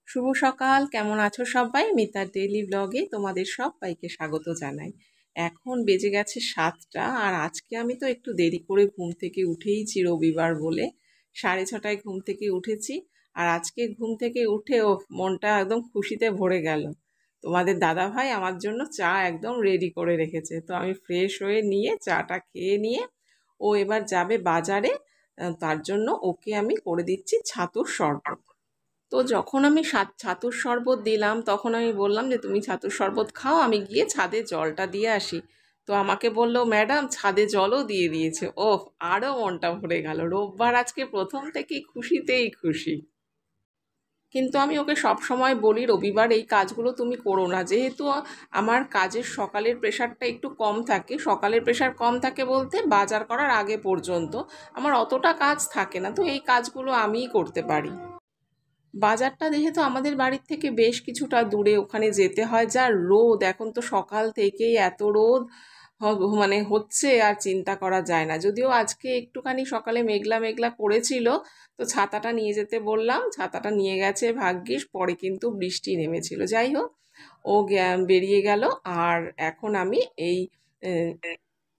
শুভ সকাল, কেমন আছো সবাই? মিতার ডেইলি ব্লগে তোমাদের সবাইকে স্বাগত জানাই। এখন বেজে গেছে 7টা, আর আজকে আমি তো একটু দেরি করে ঘুম থেকে উঠেইছি রবিবার বলে। 6:30টায় ঘুম থেকে উঠেছি। আর আজকে ঘুম থেকে উঠেও মনটা একদম খুশিতে ভরে গেল। তোমাদের দাদা ভাই আমার জন্য চা একদম রেডি করে রেখেছে, তো আমি ফ্রেশ হয়ে নিয়ে চাটা খেয়ে নিয়ে ও এবার যাবে বাজারে। তার জন্য ওকে আমি করে দিচ্ছি ছাতুর শরবত। তো যখন আমি ছাতুর শরবত দিলাম, তখন আমি বললাম যে তুমি ছাতুর শরবত খাও, আমি গিয়ে ছাদে জলটা দিয়ে আসি। তো আমাকে বললো, ম্যাডাম ছাদে জলও দিয়ে দিয়েছে। ওহ, আরও মনটা ভরে গেল। রোববার আজকে প্রথম থেকেই খুশিতেই খুশি। কিন্তু আমি ওকে সব সময় বলি, রবিবার এই কাজগুলো তুমি করো না, যেহেতু আমার কাজের সকালের প্রেশারটা একটু কম থাকে। সকালের প্রেশার কম থাকে বলতে বাজার করার আগে পর্যন্ত আমার অতটা কাজ থাকে না, তো এই কাজগুলো আমিই করতে পারি। বাজারটা যেহেতু আমাদের বাড়ির থেকে বেশ কিছুটা দূরে, ওখানে যেতে হয়। যা রোদ, এখন তো সকাল থেকেই এত রোদ মানে হচ্ছে, আর চিন্তা করা যায় না। যদিও আজকে একটুখানি সকালে মেঘলা মেঘলা করেছিল, তো ছাতাটা নিয়ে যেতে বললাম, ছাতাটা নিয়ে গেছে ভাগ্যিস। পরে কিন্তু বৃষ্টি নেমেছিল। যাই হোক, ও বেরিয়ে গেল। আর এখন আমি এই আহ,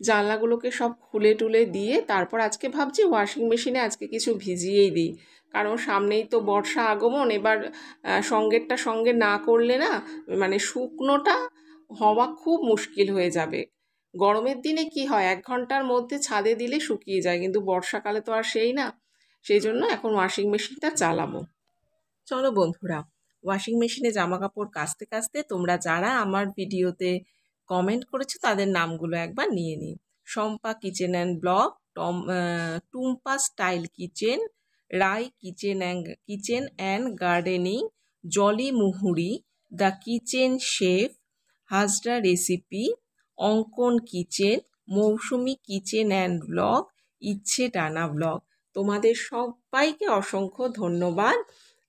জানলাগুলোকে সব খুলে টুলে দিয়ে তারপর আজকে ভাবছি ওয়াশিং মেশিনে আজকে কিছু ভিজিয়েই দিই। কারণ সামনেই তো বর্ষা আগমন। এবার সঙ্গেরটা সঙ্গে না করলে না, মানে শুকনোটা হওয়া খুব মুশকিল হয়ে যাবে। গরমের দিনে কি হয়, 1 ঘন্টার মধ্যে ছাদে দিলে শুকিয়ে যায়, কিন্তু বর্ষাকালে তো আর সেই না। সেই জন্য এখন ওয়াশিং মেশিনটা চালাবো। চলো বন্ধুরা, ওয়াশিং মেশিনে জামা কাপড় কাচতে কাচতে তোমরা যারা আমার ভিডিওতে কমেন্ট করেছো তাদের নামগুলো একবার নিয়ে নিই। Shampa kitchen and blog, Tumpa style kitchen, Rai kitchen and gardening, Jolly Muhuri, the kitchen chef, Hazra recipe, Ankan kitchen, Mousumi kitchen and blog, ইচ্ছে টানা ব্লগ। তোমাদের সবাইকে অসংখ্য ধন্যবাদ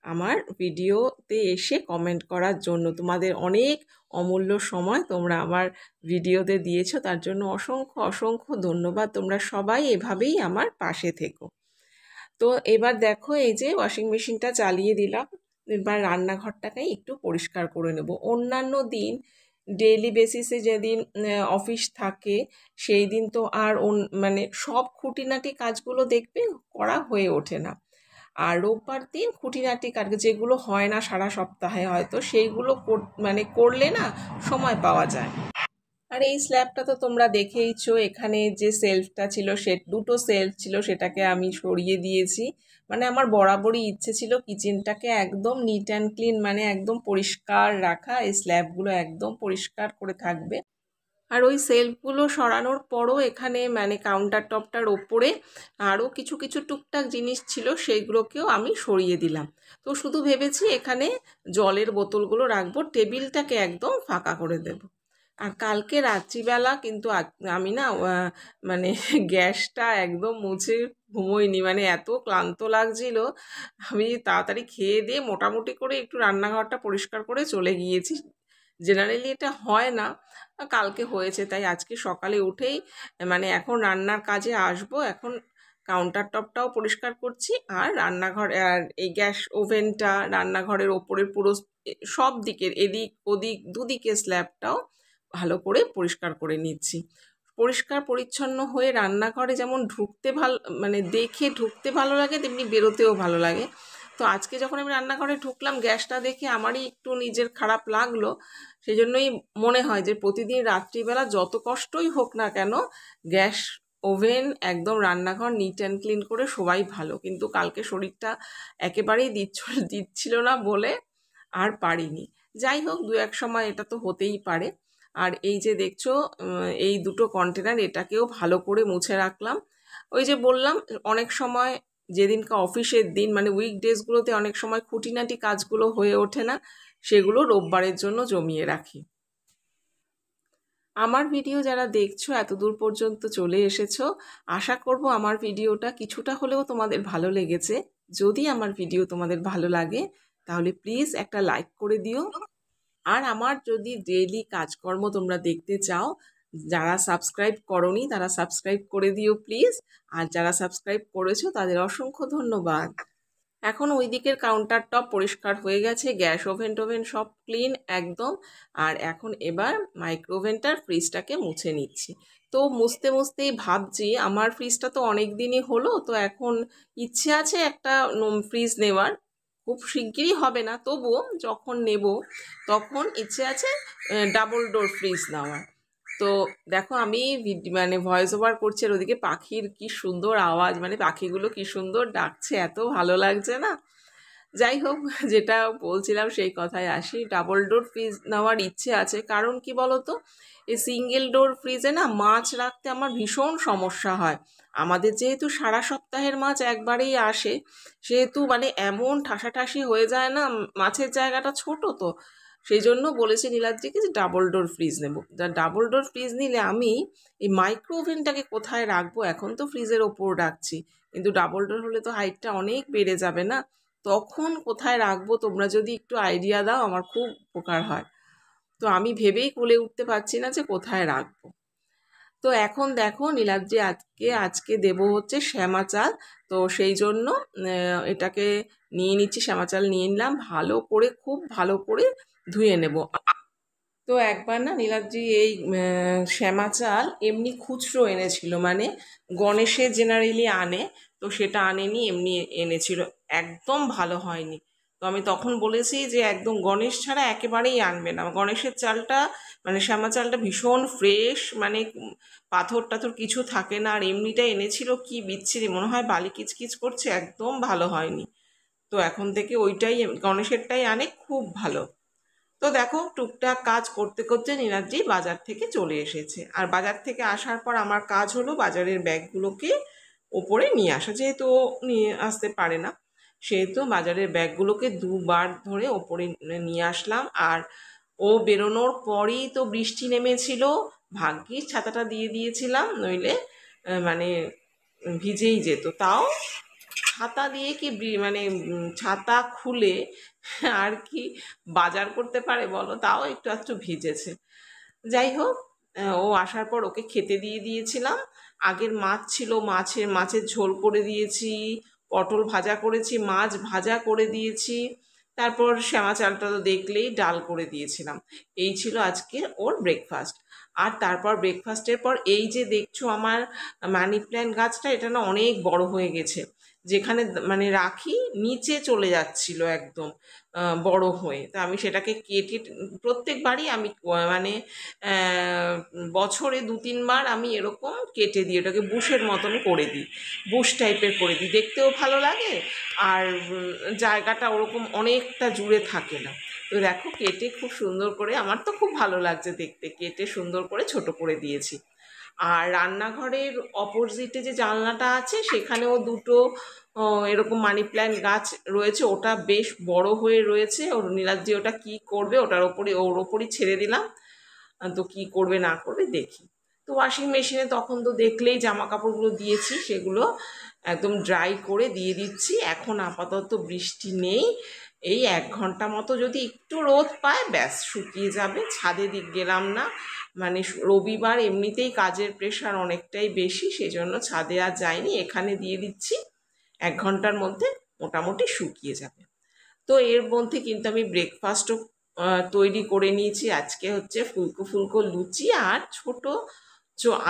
আমার ভিডিওতে এসে কমেন্ট করার জন্য। তোমাদের অনেক অমূল্য সময় তোমরা আমার ভিডিওতে দিয়েছো, তার জন্য অসংখ্য অসংখ্য ধন্যবাদ। তোমরা সবাই এভাবেই আমার পাশে থেকো। তো এবার দেখো, এই যে ওয়াশিং মেশিনটা চালিয়ে দিলাম। এবার রান্নাঘরটাকে একটু পরিষ্কার করে নেব। অন্যান্য দিন ডেইলি বেসিসে যেদিন অফিস থাকে, সেই দিন তো আর মানে সব খুঁটিনাটি কাজগুলো দেখবে করা হয়ে ওঠে না। আর রোববার দিন খুঁটিনাটি কাজ যেগুলো হয় না সারা সপ্তাহে, হয়তো সেইগুলো মানে করলে না সময় পাওয়া যায়। আর এই স্ল্যাবটা তো তোমরা দেখেইছো, এখানে যে সেলফটা ছিল, সে দুটো সেলফ ছিল, সেটাকে আমি সরিয়ে দিয়েছি। মানে আমার বরাবরই ইচ্ছে ছিল কিচেনটাকে একদম নিট অ্যান্ড ক্লিন, মানে একদম পরিষ্কার রাখা। এই স্ল্যাবগুলো একদম পরিষ্কার করে থাকবে। আর ওই সেলফগুলো সরানোর পরও এখানে মানে কাউন্টার টপটার ওপরে আরও কিছু কিছু টুকটাক জিনিস ছিল, সেইগুলোকেও আমি সরিয়ে দিলাম। তো শুধু ভেবেছি এখানে জলের বোতলগুলো রাখবো, টেবিলটাকে একদম ফাঁকা করে দেব। আর কালকে রাত্রিবেলা কিন্তু আমি না মানে গ্যাসটা একদম মুছে ঘুমোইনি, মানে এত ক্লান্ত লাগছিল। আমি তাড়াতাড়ি খেয়ে দিয়ে মোটামুটি করে একটু রান্নাঘরটা পরিষ্কার করে চলে গিয়েছি। জেনারেলি এটা হয় না, কালকে হয়েছে, তাই আজকে সকালে উঠেই মানে এখন রান্নার কাজে আসব। এখন কাউন্টার টপটাও পরিষ্কার করছি, আর রান্নাঘর আর এই গ্যাস ওভেনটা, রান্নাঘরের ওপরের পুরো সব দিকের এদিক ওদিক দুদিকে স্ল্যাবটাও ভালো করে পরিষ্কার করে নিচ্ছি। পরিষ্কার পরিচ্ছন্ন হয়ে রান্নাঘরে যেমন ঢুকতে ভালো, মানে দেখে ঢুকতে ভালো লাগে, তেমনি বেরোতেও ভালো লাগে। তো আজকে যখন আমি রান্নাঘরে ঢুকলাম, গ্যাসটা দেখে আমারই একটু নিজের খারাপ লাগলো। সেই জন্যই মনে হয় যে প্রতিদিন রাত্রিবেলা যত কষ্টই হোক না কেন, গ্যাস ওভেন একদম রান্নাঘর নিট অ্যান্ড ক্লিন করে সবাই ভালো। কিন্তু কালকে শরীরটা একেবারেই দিচ্ছিল না বলে আর পারিনি। যাই হোক, দু এক সময় এটা তো হতেই পারে। আর এই যে দেখছো এই দুটো কন্টেনার, এটাকেও ভালো করে মুছে রাখলাম। ওই যে বললাম, অনেক সময় যেদিনকে অফিসের দিন, মানে উইকডেজগুলোতে অনেক সময় খুঁটিনাটি কাজগুলো হয়ে ওঠে না, সেগুলো রোববারের জন্য জমিয়ে রাখি। আমার ভিডিও যারা দেখছো, এত দূর পর্যন্ত চলে এসেছো, আশা করব আমার ভিডিওটা কিছুটা হলেও তোমাদের ভালো লেগেছে। যদি আমার ভিডিও তোমাদের ভালো লাগে, তাহলে প্লিজ একটা লাইক করে দিও। আর আমার যদি ডেইলি কাজকর্ম তোমরা দেখতে চাও, যারা সাবস্ক্রাইব করোনি তারা সাবস্ক্রাইব করে দিও প্লিজ। আর যারা সাবস্ক্রাইব করেছো তাদের অসংখ্য ধন্যবাদ। এখন ওই দিকের কাউন্টার টপ পরিষ্কার হয়ে গেছে, গ্যাস ওভেন টোভেন সব ক্লিন একদম। আর এখন এবার মাইক্রোওভেনটার ফ্রিজটাকে মুছে নিচ্ছি। তো মুছতে মুছতেই ভাবছি আমার ফ্রিজটা তো অনেক দিনই হলো, তো এখন ইচ্ছে আছে একটা ফ্রিজ নেওয়ার। খুব শিগগিরই হবে না, তবুও যখন নেব তখন ইচ্ছে আছে ডাবল ডোর ফ্রিজ নেওয়ার। তো দেখো আমি মানে ভয়েস ওভার করছি আর ওদিকে পাখির কি সুন্দর আওয়াজ, মানে পাখিগুলো কি সুন্দর ডাকছে, এত ভালো লাগছে না। যাই হোক, যেটা বলছিলাম সেই কথায় আসি, ডাবল ডোর ফ্রিজ নেওয়ার ইচ্ছে আছে। কারণ কি বলতো, এই সিঙ্গেল ডোর ফ্রিজে না মাছ রাখতে আমার ভীষণ সমস্যা হয়। আমাদের যেহেতু সারা সপ্তাহের মাছ একবারেই আসে, সেহেতু মানে এমন ঠাসাঠাসি হয়ে যায় না, মাছের জায়গাটা ছোট তো। সেই জন্য বলেছি নীলাদ্রিকে যে ডাবল ডোর ফ্রিজ নেব। ডাবল ডোর ফ্রিজ নিলে আমি এই মাইক্রো ওভেনটাকে কোথায় রাখবো? এখন তো ফ্রিজের ওপর রাখছি, কিন্তু ডাবল ডোর হলে তো হাইটটা অনেক বেড়ে যাবে না, তখন কোথায় রাখবো? তোমরা যদি একটু আইডিয়া দাও আমার খুব উপকার হয়। তো আমি ভেবেই কুলে উঠতে পারছি না যে কোথায় রাখবো। তো এখন দেখো নীলাদ্রি আজকে আজকে দেবো হচ্ছে শ্যামা চাল। তো সেই জন্য এটাকে নিয়ে নিচ্ছি, শ্যামা চাল নিয়ে নিলাম, ভালো করে খুব ভালো করে ধুয়ে নেব। তো একবার না নীলাদ্রি এই শ্যামা চাল এমনি খুচরো এনেছিল, মানে গণেশে জেনারেলি আনে, তো সেটা আনেনি, এমনি এনেছিল। একদম ভালো হয়নি। তো আমি তখন বলেছি যে একদম গণেশ ছাড়া একেবারেই আনবে না। গণেশের চালটা মানে শ্যামা চালটা ভীষণ ফ্রেশ, মানে পাথর টাথর কিছু থাকে না। আর এমনিটা এনেছিল কি বিচ্ছিরি, মনে হয় বালি কিচকিচ করছে, একদম ভালো হয়নি। তো এখন থেকে ওইটাই গণেশেরটাই আনে, খুব ভালো। তো দেখো টুকটাক কাজ করতে করতে নীলাদ্রি বাজার থেকে চলে এসেছে। আর বাজার থেকে আসার পর আমার কাজ হলো বাজারের ব্যাগগুলোকে ওপরে নিয়ে আসা। যেহেতু ও নিয়ে আসতে পারে না, সেহেতু বাজারের ব্যাগগুলোকে দুবার ধরে ওপরে নিয়ে আসলাম। আর ও বেরোনোর পরই তো বৃষ্টি নেমেছিল, ভাগ্যিস ছাতাটা দিয়ে দিয়েছিলাম, নইলে মানে ভিজেই যেত। তাও ছাতা দিয়ে কি মানে ছাতা খুলে আর কি বাজার করতে পারে বলো? তাও একটু একটু ভিজেছে। যাই হোক, ও আসার পর ওকে খেতে দিয়ে দিয়েছিলাম। আগের মাছ ছিল, মাছের ঝোল করে দিয়েছি, পটল ভাজা করেছি, মাছ ভাজা করে দিয়েছি। তারপর শ্যামা চালটা তো দেখলেই ডাল করে দিয়েছিলাম। এই ছিল আজকে ওর ব্রেকফাস্ট। আর তারপর ব্রেকফাস্টের পর এই যে দেখছো আমার মানি প্ল্যান্ট গাছটা, এটা না অনেক বড় হয়ে গেছে। যেখানে মানে রাখি নিচে চলে যাচ্ছিল একদম বড় হয়ে। তা আমি সেটাকে কেটে, প্রত্যেকবারই আমি মানে বছরে 2-3 বার আমি এরকম কেটে দিই, ওটাকে বুশের মতন করে দিই, বুশ টাইপের করে দিই, দেখতেও ভালো লাগে। আর জায়গাটা ওরকম অনেকটা জুড়ে থাকে না। তো দেখো কেটে খুব সুন্দর করে, আমার তো খুব ভালো লাগছে দেখতে, কেটে সুন্দর করে ছোট করে দিয়েছি। আর রান্নাঘরের অপোজিটে যে জানলাটা আছে সেখানেও দুটো এরকম মানি প্ল্যান্ট গাছ রয়েছে, ওটা বেশ বড় হয়ে রয়েছে। ওর নীলাদ্রি ওটা কি করবে, ওর ওপরই ছেড়ে দিলাম। তো কি করবে না করবে দেখি। তো ওয়াশিং মেশিনে তখন তো দেখলেই জামা কাপড়গুলো দিয়েছি, সেগুলো একদম ড্রাই করে দিয়ে দিচ্ছি। এখন আপাতত বৃষ্টি নেই, এই 1 ঘন্টা মতো যদি একটু রোদ পায় ব্যাস শুকিয়ে যাবে। ছাদে দিক গেলাম না, মানে রবিবার এমনিতেই কাজের প্রেশার অনেকটাই বেশি, সেজন্য ছাদে আর যাইনি, এখানে দিয়ে দিচ্ছি। 1 ঘন্টার মধ্যে মোটামুটি শুকিয়ে যাবে। তো এর মধ্যে কিন্তু আমি ব্রেকফাস্টও তৈরি করে নিয়েছি। আজকে হচ্ছে ফুলকো ফুলকো লুচি আর ছোট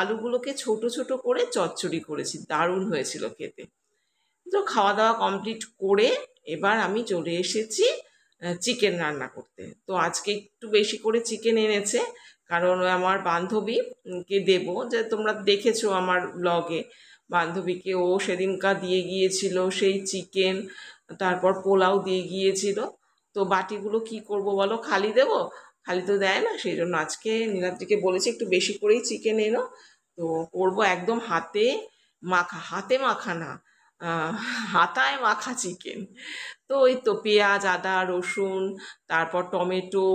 আলুগুলোকে ছোট ছোট করে চচ্চড়ি করেছি, দারুণ হয়েছিল খেতে। তো খাওয়া দাওয়া কমপ্লিট করে এবার আমি চলে এসেছি চিকেন রান্না করতে। তো আজকে একটু বেশি করে চিকেন এনেছে, কারণ আমার বান্ধবীকে দেবো, যে তোমরা দেখেছো আমার ব্লগে, বান্ধবীকে ও সেদিনকার দিয়ে গিয়েছিল সেই চিকেন, তারপর পোলাও দিয়ে গিয়েছিল। তো বাটিগুলো কি করব বলো, খালি দেবো? খালি তো দেয় না, সেই জন্য আজকে নীলাদ্রিকে বলেছি একটু বেশি করেই চিকেন এনো। তো করবো একদম হাতে মাখা, হাতে মাখা না, আহ, হাতায় মাখা চিকেন। তো ওই তো পেঁয়াজ, আদা, রসুন, তারপর টমেটো,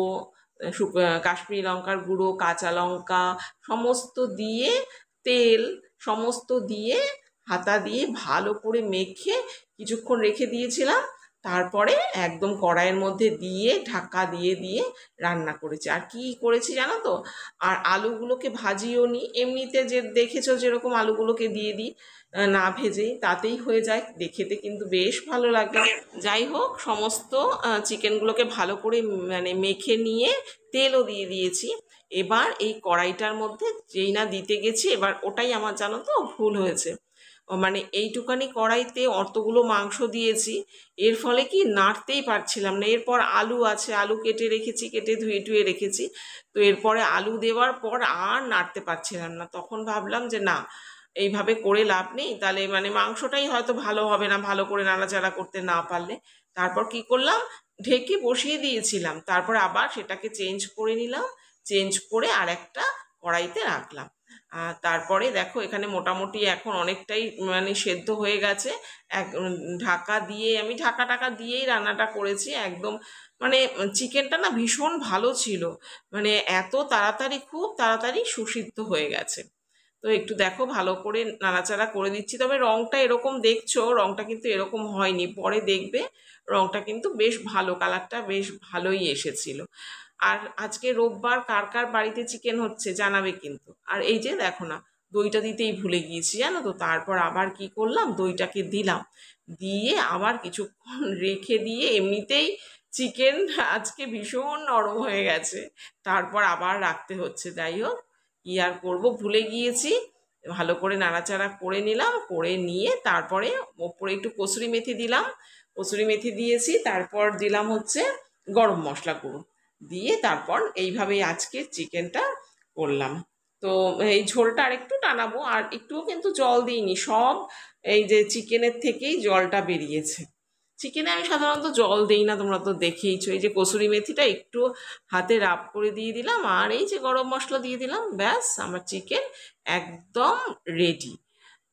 কাশ্মীরি লঙ্কার গুঁড়ো, কাঁচা লঙ্কা সমস্ত দিয়ে, তেল সমস্ত দিয়ে, হাতা দিয়ে ভালো করে মেখে কিছুক্ষণ রেখে দিয়েছিলাম। তারপরে একদম কড়াইয়ের মধ্যে দিয়ে ঢাকা দিয়ে দিয়ে রান্না করেছি। আর কি করেছি জানো তো, আর আলুগুলোকে ভাজিও নি, এমনিতে যে দেখেছো যেরকম আলুগুলোকে দিয়ে দিই না ভেজেই, তাতেই হয়ে যায়, দেখেতে কিন্তু বেশ ভালো লাগে। যাই হোক, সমস্ত চিকেনগুলোকে ভালো করে মানে মেখে নিয়ে তেলও দিয়ে দিয়েছি। এবার এই কড়াইটার মধ্যে যেই না দিতে গেছি, এবার ওটাই আমার জানো তো ভুল হয়েছে। মানে এইটুকানি কড়াইতে অতগুলো মাংস দিয়েছি, এর ফলে কি নাড়তেই পারছিলাম না। এরপর আলু আছে, আলু কেটে রেখেছি, কেটে ধুয়ে টুয়ে রেখেছি। তো এরপরে আলু দেওয়ার পর আর নাড়তে পারছিলাম না। তখন ভাবলাম যে না, এইভাবে করে লাভ নেই, তাহলে মানে মাংসটাই হয়তো ভালো হবে না ভালো করে নাড়াচাড়া করতে না পারলে। তারপর কি করলাম, ঢেকে বসিয়ে দিয়েছিলাম, তারপর আবার সেটাকে চেঞ্জ করে নিলাম, চেঞ্জ করে আর একটা কড়াইতে রাখলাম। তারপরে দেখো এখানে মোটামুটি এখন অনেকটাই মানে সেদ্ধ হয়ে গেছে। এক ঢাকা দিয়ে, আমি ঢাকা টাকা দিয়েই রান্নাটা করেছি একদম। মানে চিকেনটা না ভীষণ ভালো ছিল, মানে এত তাড়াতাড়ি, খুব তাড়াতাড়ি সুসিদ্ধ হয়ে গেছে। তো একটু দেখো ভালো করে নাড়াচাড়া করে দিচ্ছি, তবে রংটা এরকম দেখছো, রংটা কিন্তু এরকম হয়নি, পরে দেখবে রংটা কিন্তু বেশ ভালো, কালারটা বেশ ভালোই এসেছিল। আর আজকে রোববার, কার কার বাড়িতে চিকেন হচ্ছে জানাবে কিন্তু। আর এই যে দেখো না, দইটা দিতেই ভুলে গিয়েছি জানো তো। তারপর আবার কি করলাম, দইটাকে দিলাম, দিয়ে আবার কিছুক্ষণ রেখে দিয়ে, এমনিতেই চিকেন আজকে ভীষণ নরম হয়ে গেছে, তারপর আবার রাখতে হচ্ছে। যাই হোক, কি আর করবো, ভুলে গিয়েছি। ভালো করে নাড়াচাড়া করে নিলাম, করে নিয়ে তারপরে ওপরে একটু কসুরি মেথি দিলাম, কসুরি মেথি দিয়েছি, তারপর দিলাম হচ্ছে গরম মশলা গুঁড়ো, দিয়ে তারপর এইভাবেই আজকের চিকেনটা করলাম। তো এই ঝোলটা আর একটু টানাবো, আর একটুও কিন্তু জল দিইনি, সব এই যে চিকেনের থেকেই জলটা বেরিয়েছে। চিকেনে আমি সাধারণত জল দিই না, তোমরা তো দেখেইছো। এই যে কসুরি মেথিটা একটু হাতে রাব করে দিয়ে দিলাম, আর এই যে গরম মশলা দিয়ে দিলাম, ব্যাস আমার চিকেন একদম রেডি।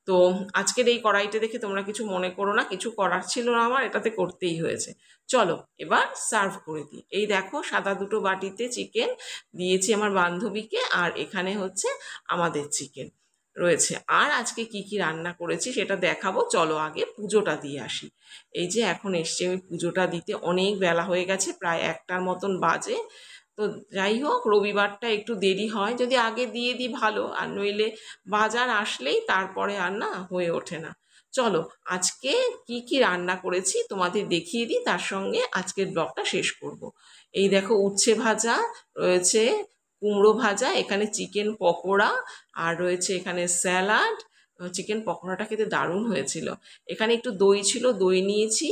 তো আজকের এই কড়াইটা দেখে তোমরা কিছু মনে করো না, কিছু করার ছিল না, আমার এটাতে করতেই হয়েছে। চলো এবার সার্ভ করে দিই। এই দেখো সাদা দুটো বাটিতে চিকেন দিয়েছি আমার বান্ধবীকে, আর এখানে হচ্ছে আমাদের চিকেন রয়েছে। আর আজকে কি কি রান্না করেছি সেটা দেখাবো, চলো আগে পুজোটা দিয়ে আসি। এই যে এখন এসছি আমি পুজোটা দিতে, অনেক বেলা হয়ে গেছে, প্রায় 1টার মতন বাজে। তো যাই হোক, রবিবারটা একটু দেরি হয়, যদি আগে দিয়ে দিই ভালো, আর নইলে বাজার আসলেই তারপরে আর না হয়ে ওঠে না। চলো আজকে কি কি রান্না করেছি তোমাদের দেখিয়ে দিই, তার সঙ্গে আজকের ব্লগটা শেষ করব। এই দেখো উচ্ছে ভাজা রয়েছে, কুমড়ো ভাজা, এখানে চিকেন পকোড়া, আর রয়েছে এখানে স্যালাড। চিকেন পকোড়াটা খেতে দারুণ হয়েছিল। এখানে একটু দই ছিল, দই নিয়েছি,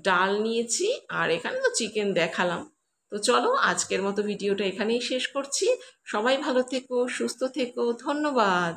ডাল নিয়েছি, আর এখানে তো চিকেন দেখালাম। তো চলো আজকের মতো ভিডিওটা এখানেই শেষ করছি। সবাই ভালো থেকো, সুস্থ থেকো, ধন্যবাদ।